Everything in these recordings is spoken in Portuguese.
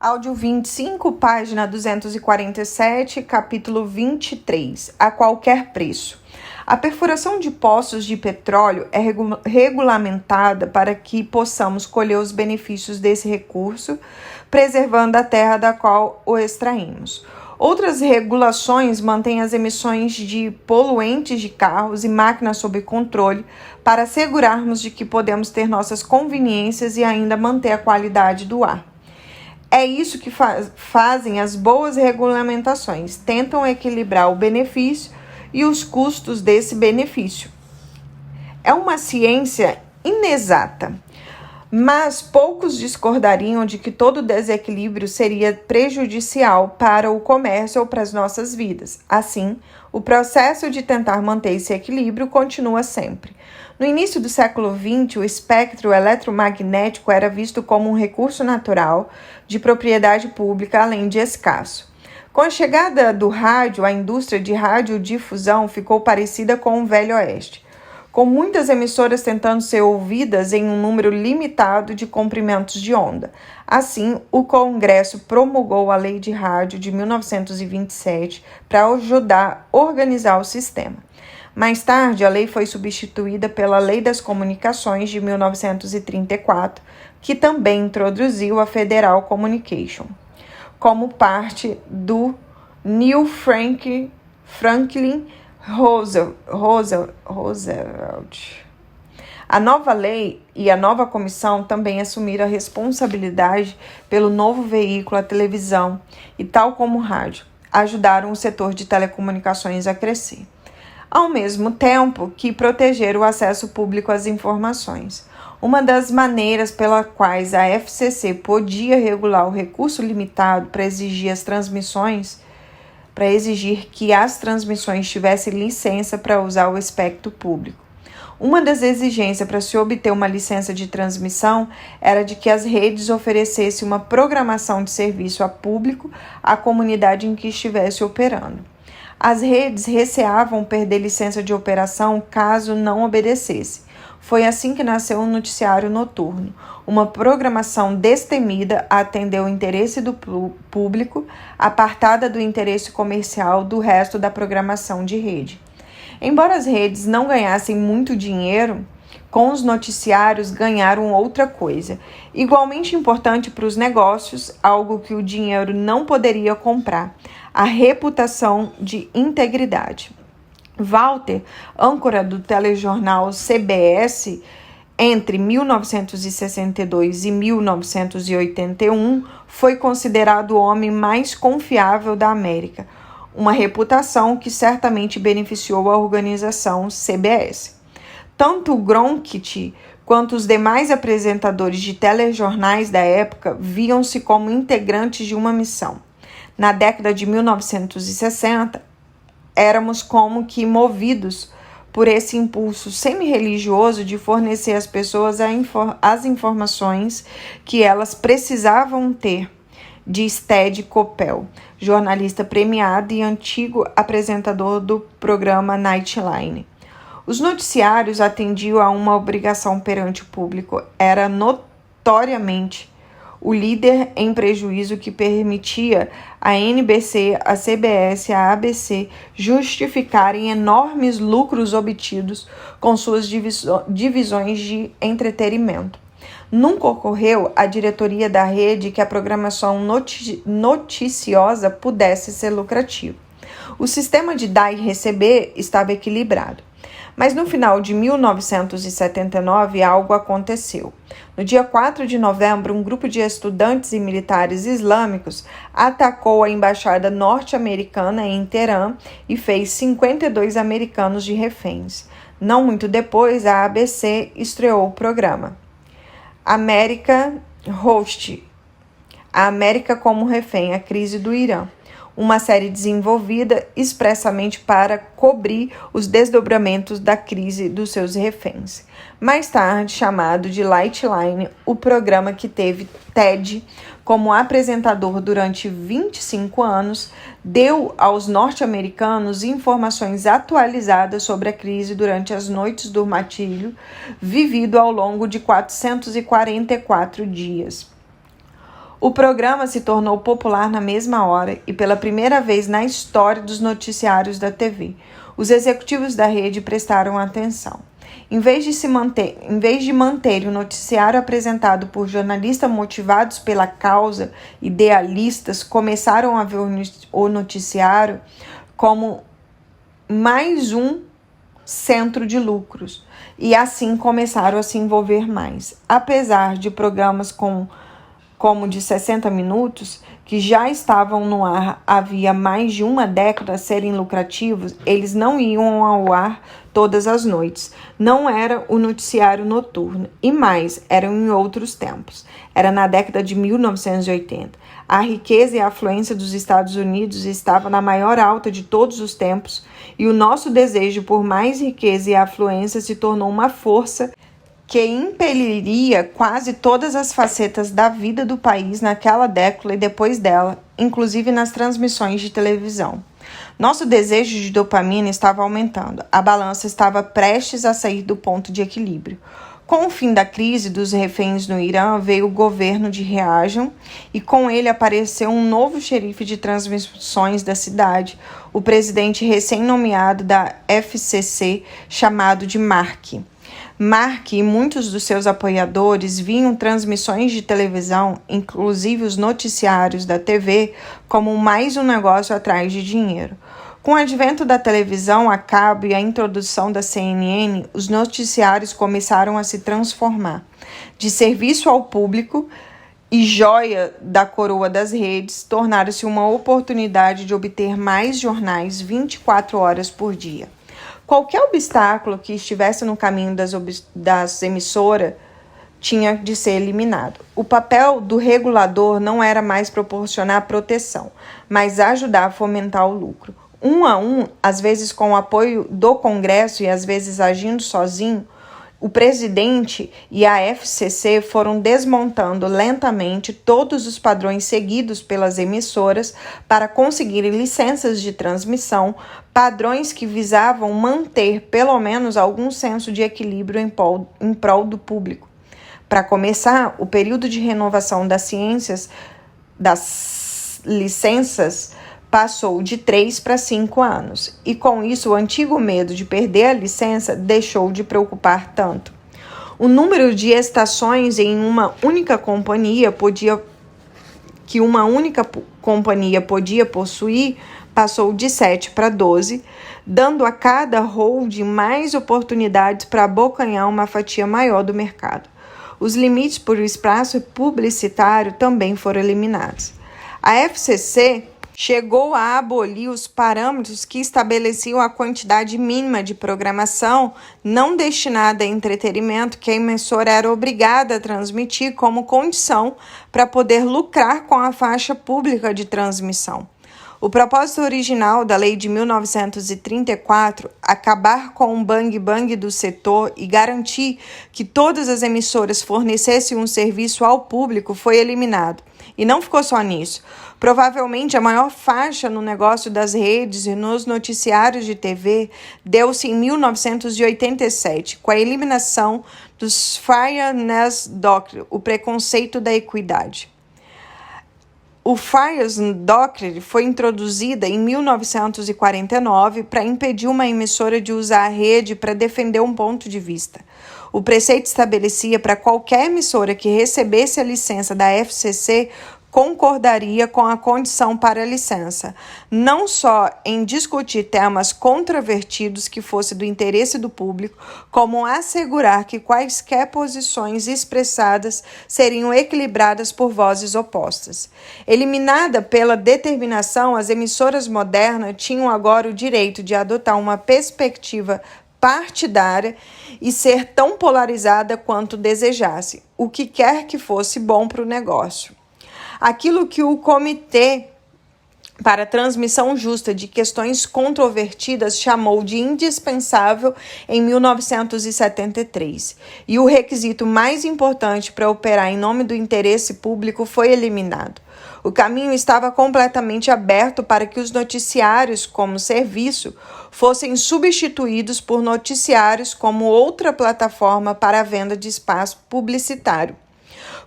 Áudio 25, página 247, capítulo 23. A qualquer preço. A perfuração de poços de petróleo é regulamentada para que possamos colher os benefícios desse recurso, preservando a terra da qual o extraímos. Outras regulações mantêm as emissões de poluentes de carros e máquinas sob controle para assegurarmos de que podemos ter nossas conveniências e ainda manter a qualidade do ar. É isso que fazem as boas regulamentações, tentam equilibrar o benefício e os custos desse benefício. É uma ciência inexata, mas poucos discordariam de que todo desequilíbrio seria prejudicial para o comércio ou para as nossas vidas. Assim, o processo de tentar manter esse equilíbrio continua sempre. No início do século XX, o espectro eletromagnético era visto como um recurso natural de propriedade pública, além de escasso. Com a chegada do rádio, a indústria de radiodifusão ficou parecida com o Velho Oeste, com muitas emissoras tentando ser ouvidas em um número limitado de comprimentos de onda. Assim, o Congresso promulgou a Lei de Rádio de 1927 para ajudar a organizar o sistema. Mais tarde, a lei foi substituída pela Lei das Comunicações de 1934, que também introduziu a Federal Communication, como parte do New Franklin Roosevelt. A nova lei e a nova comissão também assumiram a responsabilidade pelo novo veículo, a televisão, e tal como o rádio, ajudaram o setor de telecomunicações a crescer, ao mesmo tempo que proteger o acesso público às informações. Uma das maneiras pelas quais a FCC podia regular o recurso limitado para exigir que as transmissões tivessem licença para usar o espectro público. Uma das exigências para se obter uma licença de transmissão era de que as redes oferecessem uma programação de serviço a público à comunidade em que estivesse operando. As redes receavam perder licença de operação caso não obedecesse. Foi assim que nasceu o noticiário noturno, uma programação destemida a atender o interesse do público, apartada do interesse comercial do resto da programação de rede. Embora as redes não ganhassem muito dinheiro, com os noticiários ganharam outra coisa, igualmente importante para os negócios, algo que o dinheiro não poderia comprar: a reputação de integridade. Walter, âncora do telejornal CBS entre 1962 e 1981, foi considerado o homem mais confiável da América, uma reputação que certamente beneficiou a organização CBS. Tanto Cronkite quanto os demais apresentadores de telejornais da época viam-se como integrantes de uma missão. Na década de 1960, éramos como que movidos por esse impulso semi-religioso de fornecer às pessoas as informações que elas precisavam ter, diz Ted Koppel, jornalista premiado e antigo apresentador do programa Nightline. Os noticiários atendiam a uma obrigação perante o público. Era notoriamente o líder em prejuízo que permitia a NBC, a CBS e a ABC justificarem enormes lucros obtidos com suas divisões de entretenimento. Nunca ocorreu à diretoria da rede que a programação noticiosa pudesse ser lucrativa. O sistema de dar e receber estava equilibrado. Mas no final de 1979, algo aconteceu. No dia 4 de novembro, um grupo de estudantes e militares islâmicos atacou a embaixada norte-americana em Teherã e fez 52 americanos de reféns. Não muito depois, a ABC estreou o programa America Host, a América como refém, a crise do Irã, uma série desenvolvida expressamente para cobrir os desdobramentos da crise dos seus reféns. Mais tarde, chamado de Nightline, o programa que teve Ted como apresentador durante 25 anos, deu aos norte-americanos informações atualizadas sobre a crise durante as noites do martírio, vivido ao longo de 444 dias. O programa se tornou popular na mesma hora e pela primeira vez na história dos noticiários da TV. Os executivos da rede prestaram atenção. Em vez de manter o noticiário apresentado por jornalistas motivados pela causa, idealistas, começaram a ver o noticiário como mais um centro de lucros e assim começaram a se envolver mais. Apesar de programas como de 60 minutos, que já estavam no ar havia mais de uma década serem lucrativos, eles não iam ao ar todas as noites. Não era o noticiário noturno. E mais, eram em outros tempos. Era na década de 1980. A riqueza e a afluência dos Estados Unidos estava na maior alta de todos os tempos e o nosso desejo por mais riqueza e afluência se tornou uma força que impeliria quase todas as facetas da vida do país naquela década e depois dela, inclusive nas transmissões de televisão. Nosso desejo de dopamina estava aumentando. A balança estava prestes a sair do ponto de equilíbrio. Com o fim da crise dos reféns no Irã, veio o governo de Reagan e com ele apareceu um novo xerife de transmissões da cidade, o presidente recém-nomeado da FCC, chamado de Mark. Mark e muitos dos seus apoiadores viam transmissões de televisão, inclusive os noticiários da TV, como mais um negócio atrás de dinheiro. Com o advento da televisão a cabo e a introdução da CNN, os noticiários começaram a se transformar. De serviço ao público e joia da coroa das redes, tornaram-se uma oportunidade de obter mais jornais 24 horas por dia. Qualquer obstáculo que estivesse no caminho das emissoras tinha de ser eliminado. O papel do regulador não era mais proporcionar proteção, mas ajudar a fomentar o lucro. Um a um, às vezes com o apoio do Congresso e às vezes agindo sozinho, o presidente e a FCC foram desmontando lentamente todos os padrões seguidos pelas emissoras para conseguirem licenças de transmissão, padrões que visavam manter pelo menos algum senso de equilíbrio em prol do público. Para começar, o período de renovação das licenças passou de 3 para 5 anos, e com isso o antigo medo de perder a licença deixou de preocupar tanto. O número de estações em uma única companhia podia possuir passou de 7 para 12, dando a cada holding mais oportunidades para abocanhar uma fatia maior do mercado. Os limites por espaço publicitário também foram eliminados. A FCC chegou a abolir os parâmetros que estabeleciam a quantidade mínima de programação não destinada a entretenimento que a emissora era obrigada a transmitir como condição para poder lucrar com a faixa pública de transmissão. O propósito original da Lei de 1934, acabar com o bang-bang do setor e garantir que todas as emissoras fornecessem um serviço ao público, foi eliminado. E não ficou só nisso. Provavelmente a maior faixa no negócio das redes e nos noticiários de TV deu-se em 1987, com a eliminação dos Fairness Doctrine, o preconceito da equidade. O Fairness Doctrine foi introduzida em 1949 para impedir uma emissora de usar a rede para defender um ponto de vista. O preceito estabelecia para qualquer emissora que recebesse a licença da FCC concordaria com a condição para a licença, não só em discutir temas controvertidos que fosse do interesse do público, como assegurar que quaisquer posições expressadas seriam equilibradas por vozes opostas. Eliminada pela determinação, as emissoras modernas tinham agora o direito de adotar uma perspectiva partidária e ser tão polarizada quanto desejasse, o que quer que fosse bom para o negócio. Aquilo que o Comitê para a Transmissão Justa de Questões Controvertidas chamou de indispensável em 1973, e o requisito mais importante para operar em nome do interesse público foi eliminado. O caminho estava completamente aberto para que os noticiários como serviço fossem substituídos por noticiários como outra plataforma para a venda de espaço publicitário.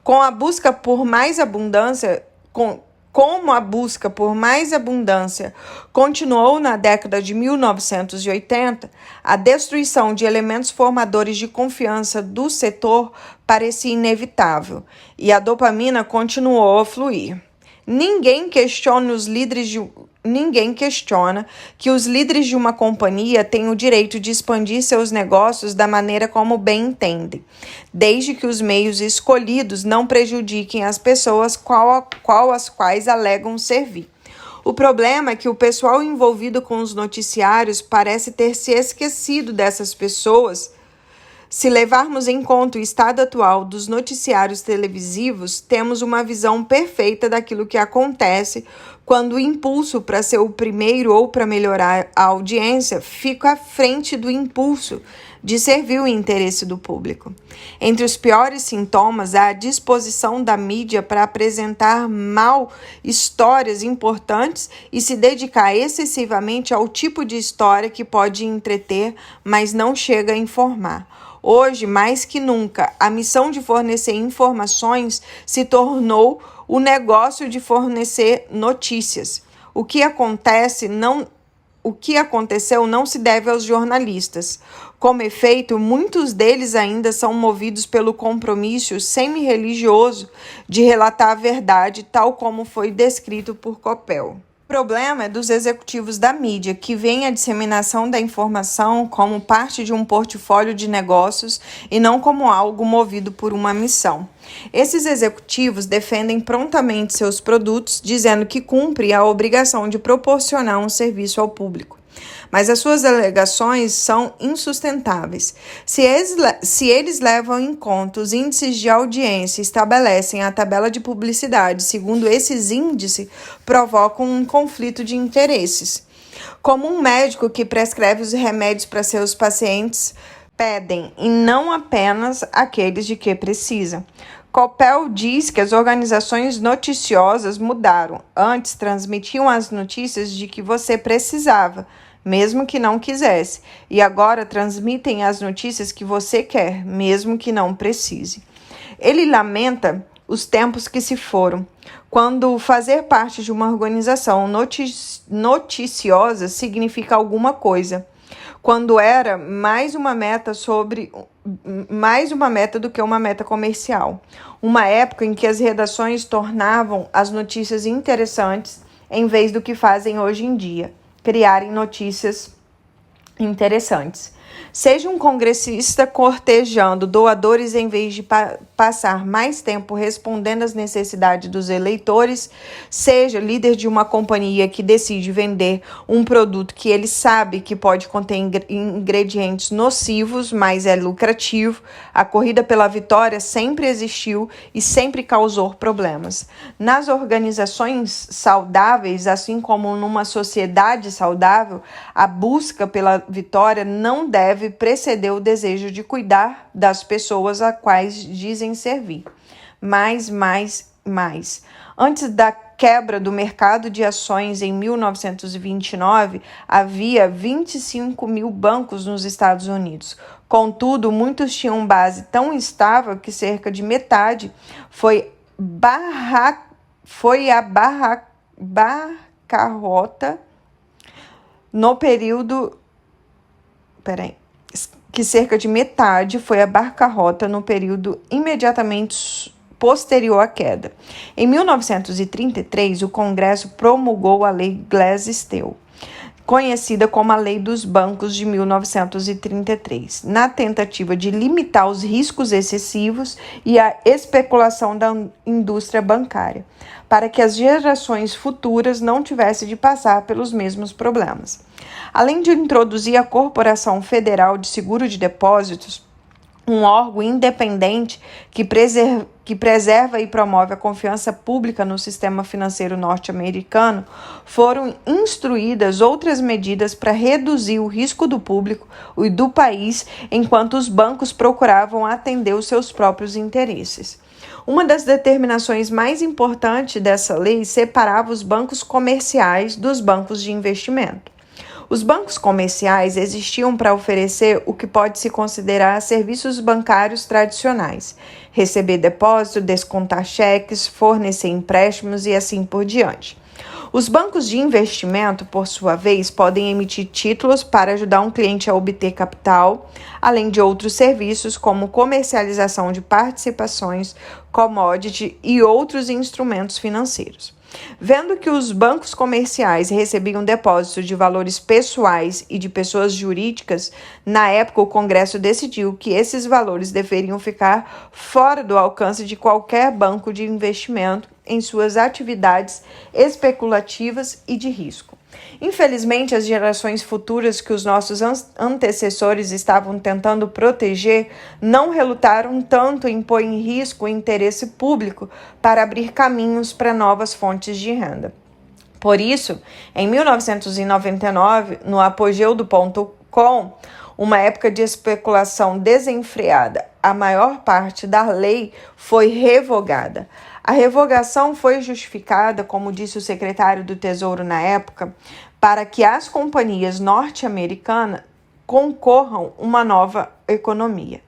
Com a busca por mais abundância, como a busca por mais abundância continuou na década de 1980, a destruição de elementos formadores de confiança do setor parecia inevitável e a dopamina continuou a fluir. Ninguém questiona que os líderes de uma companhia têm o direito de expandir seus negócios da maneira como bem entendem, desde que os meios escolhidos não prejudiquem as pessoas as quais alegam servir. O problema é que o pessoal envolvido com os noticiários parece ter se esquecido dessas pessoas. Se levarmos em conta o estado atual dos noticiários televisivos, temos uma visão perfeita daquilo que acontece quando o impulso para ser o primeiro ou para melhorar a audiência fica à frente do impulso de servir o interesse do público. Entre os piores sintomas há a disposição da mídia para apresentar mal histórias importantes e se dedicar excessivamente ao tipo de história que pode entreter, mas não chega a informar. Hoje, mais que nunca, a missão de fornecer informações se tornou o negócio de fornecer notícias. O que aconteceu não se deve aos jornalistas. Como efeito, muitos deles ainda são movidos pelo compromisso semi-religioso de relatar a verdade, tal como foi descrito por Coppel. O problema é dos executivos da mídia, que veem a disseminação da informação como parte de um portfólio de negócios e não como algo movido por uma missão. Esses executivos defendem prontamente seus produtos, dizendo que cumprem a obrigação de proporcionar um serviço ao público. Mas as suas alegações são insustentáveis. Se eles levam em conta os índices de audiência e estabelecem a tabela de publicidade segundo esses índices, provocam um conflito de interesses. Como um médico que prescreve os remédios para seus pacientes pedem, e não apenas aqueles de que precisa. Coppel diz que as organizações noticiosas mudaram. Antes transmitiam as notícias de que você precisava, mesmo que não quisesse, e agora transmitem as notícias que você quer, mesmo que não precise. Ele lamenta os tempos que se foram, quando fazer parte de uma organização noticiosa significa alguma coisa, quando era mais uma meta do que uma meta comercial. Uma época em que as redações tornavam as notícias interessantes em vez do que fazem hoje em dia, criarem notícias interessantes. Seja um congressista cortejando doadores em vez de passar mais tempo respondendo às necessidades dos eleitores, seja líder de uma companhia que decide vender um produto que ele sabe que pode conter ingredientes nocivos, mas é lucrativo, a corrida pela vitória sempre existiu e sempre causou problemas. Nas organizações saudáveis, assim como numa sociedade saudável, a busca pela vitória não deve preceder o desejo de cuidar das pessoas a quais dizem servir. Mais. Antes da quebra do mercado de ações em 1929, havia 25 mil bancos nos Estados Unidos. Contudo, muitos tinham base tão estável que cerca de metade foi a bancarrota no período imediatamente posterior à queda. Em 1933, o Congresso promulgou a Lei Glass-Steagall, conhecida como a Lei dos Bancos de 1933, na tentativa de limitar os riscos excessivos e a especulação da indústria bancária, para que as gerações futuras não tivessem de passar pelos mesmos problemas. Além de introduzir a Corporação Federal de Seguro de Depósitos, um órgão independente que preserva e promove a confiança pública no sistema financeiro norte-americano, foram instruídas outras medidas para reduzir o risco do público e do país, enquanto os bancos procuravam atender os seus próprios interesses. Uma das determinações mais importantes dessa lei separava os bancos comerciais dos bancos de investimento. Os bancos comerciais existiam para oferecer o que pode se considerar serviços bancários tradicionais: receber depósito, descontar cheques, fornecer empréstimos e assim por diante. Os bancos de investimento, por sua vez, podem emitir títulos para ajudar um cliente a obter capital, além de outros serviços como comercialização de participações, commodity e outros instrumentos financeiros. Vendo que os bancos comerciais recebiam depósitos de valores pessoais e de pessoas jurídicas, na época o Congresso decidiu que esses valores deveriam ficar fora do alcance de qualquer banco de investimento em suas atividades especulativas e de risco. Infelizmente, as gerações futuras que os nossos antecessores estavam tentando proteger não relutaram tanto em pôr em risco o interesse público para abrir caminhos para novas fontes de renda. Por isso, em 1999, no apogeu do .com, uma época de especulação desenfreada, a maior parte da lei foi revogada. A revogação foi justificada, como disse o secretário do Tesouro na época, para que as companhias norte-americanas concorram uma nova economia.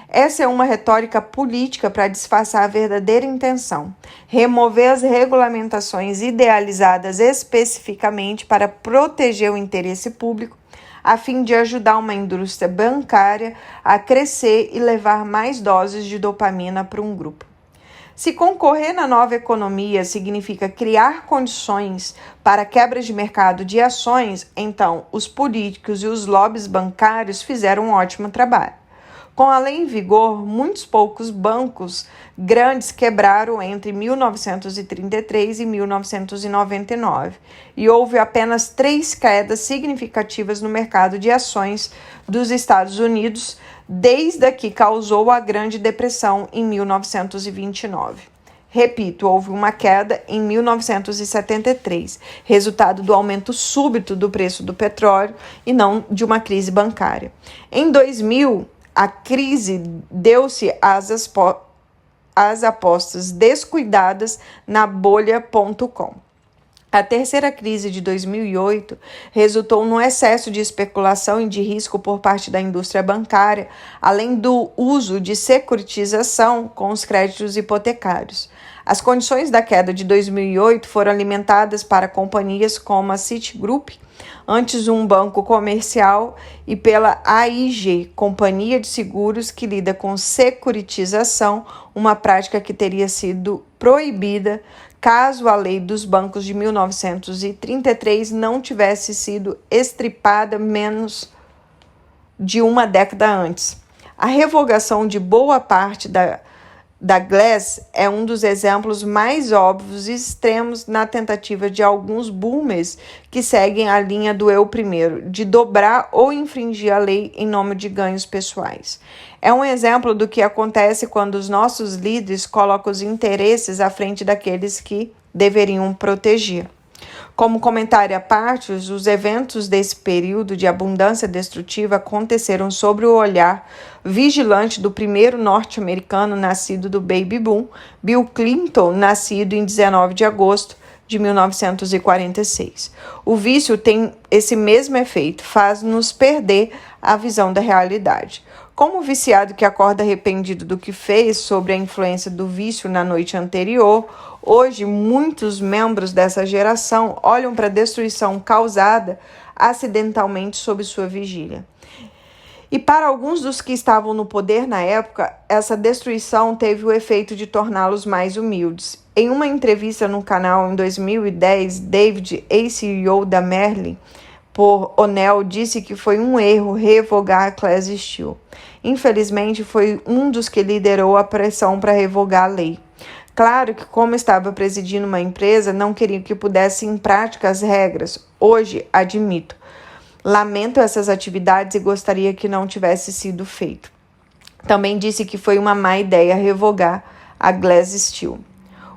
Essa é uma retórica política para disfarçar a verdadeira intenção: remover as regulamentações idealizadas especificamente para proteger o interesse público, a fim de ajudar uma indústria bancária a crescer e levar mais doses de dopamina para um grupo. Se concorrer na nova economia significa criar condições para quebra de mercado de ações, então os políticos e os lobbies bancários fizeram um ótimo trabalho. Com a lei em vigor, muitos poucos bancos grandes quebraram entre 1933 e 1999 e houve apenas 3 quedas significativas no mercado de ações dos Estados Unidos desde que causou a Grande Depressão em 1929. Repito, houve uma queda em 1973, resultado do aumento súbito do preço do petróleo e não de uma crise bancária. Em 2000, a crise deu-se às apostas descuidadas na bolha.com. A terceira crise de 2008 resultou no excesso de especulação e de risco por parte da indústria bancária, além do uso de securitização com os créditos hipotecários. As condições da queda de 2008 foram alimentadas para companhias como a Citigroup, antes um banco comercial, e pela AIG, companhia de seguros que lida com securitização, uma prática que teria sido proibida caso a lei dos bancos de 1933 não tivesse sido estripada menos de uma década antes. A revogação de boa parte da Glass é um dos exemplos mais óbvios e extremos na tentativa de alguns boomers que seguem a linha do eu primeiro, de dobrar ou infringir a lei em nome de ganhos pessoais. É um exemplo do que acontece quando os nossos líderes colocam os interesses à frente daqueles que deveriam proteger. Como comentário à parte, os eventos desse período de abundância destrutiva aconteceram sob o olhar vigilante do primeiro norte-americano nascido do Baby Boom, Bill Clinton, nascido em 19 de agosto de 1946. O vício tem esse mesmo efeito, faz-nos perder a visão da realidade. Como o viciado que acorda arrependido do que fez sobre a influência do vício na noite anterior, hoje muitos membros dessa geração olham para a destruição causada acidentalmente sob sua vigília. E para alguns dos que estavam no poder na época, essa destruição teve o efeito de torná-los mais humildes. Em uma entrevista no canal em 2010, David, ex-CEO da Merlin, por O'Neill, disse que foi um erro revogar a Class Steel. Infelizmente, foi um dos que liderou a pressão para revogar a lei. Claro que, como estava presidindo uma empresa, não queria que pudesse em prática as regras. Hoje, admito. Lamento essas atividades e gostaria que não tivesse sido feito. Também disse que foi uma má ideia revogar a Glass Steel.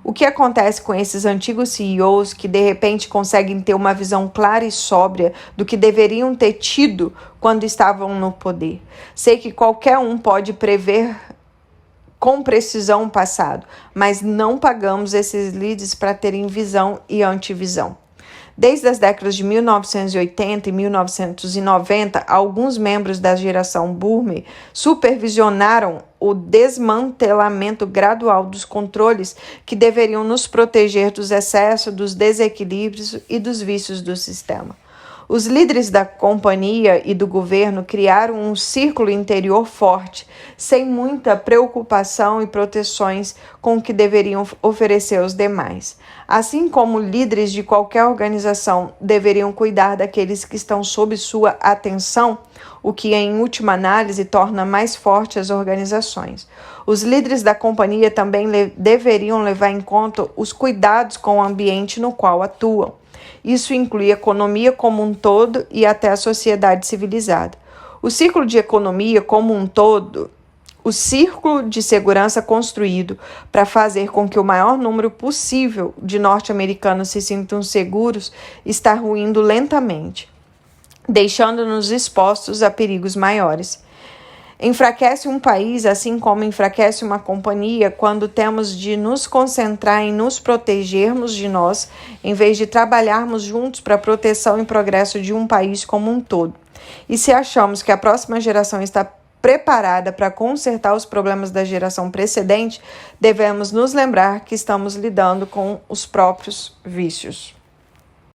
O que acontece com esses antigos CEOs que de repente conseguem ter uma visão clara e sóbria do que deveriam ter tido quando estavam no poder? Sei que qualquer um pode prever com precisão o passado, mas não pagamos esses líderes para terem visão e antivisão. Desde as décadas de 1980 e 1990, alguns membros da geração Boomer supervisionaram o desmantelamento gradual dos controles que deveriam nos proteger dos excessos, dos desequilíbrios e dos vícios do sistema. Os líderes da companhia e do governo criaram um círculo interior forte, sem muita preocupação e proteções com o que deveriam oferecer aos demais. Assim como líderes de qualquer organização deveriam cuidar daqueles que estão sob sua atenção, o que em última análise torna mais fortes as organizações. Os líderes da companhia também deveriam levar em conta os cuidados com o ambiente no qual atuam. Isso inclui a economia como um todo e até a sociedade civilizada. O ciclo de economia como um todo, o círculo de segurança construído para fazer com que o maior número possível de norte-americanos se sintam seguros, está ruindo lentamente, deixando-nos expostos a perigos maiores. Enfraquece um país, assim como enfraquece uma companhia, quando temos de nos concentrar em nos protegermos de nós, em vez de trabalharmos juntos para a proteção e progresso de um país como um todo. E se achamos que a próxima geração está preparada para consertar os problemas da geração precedente, devemos nos lembrar que estamos lidando com os próprios vícios.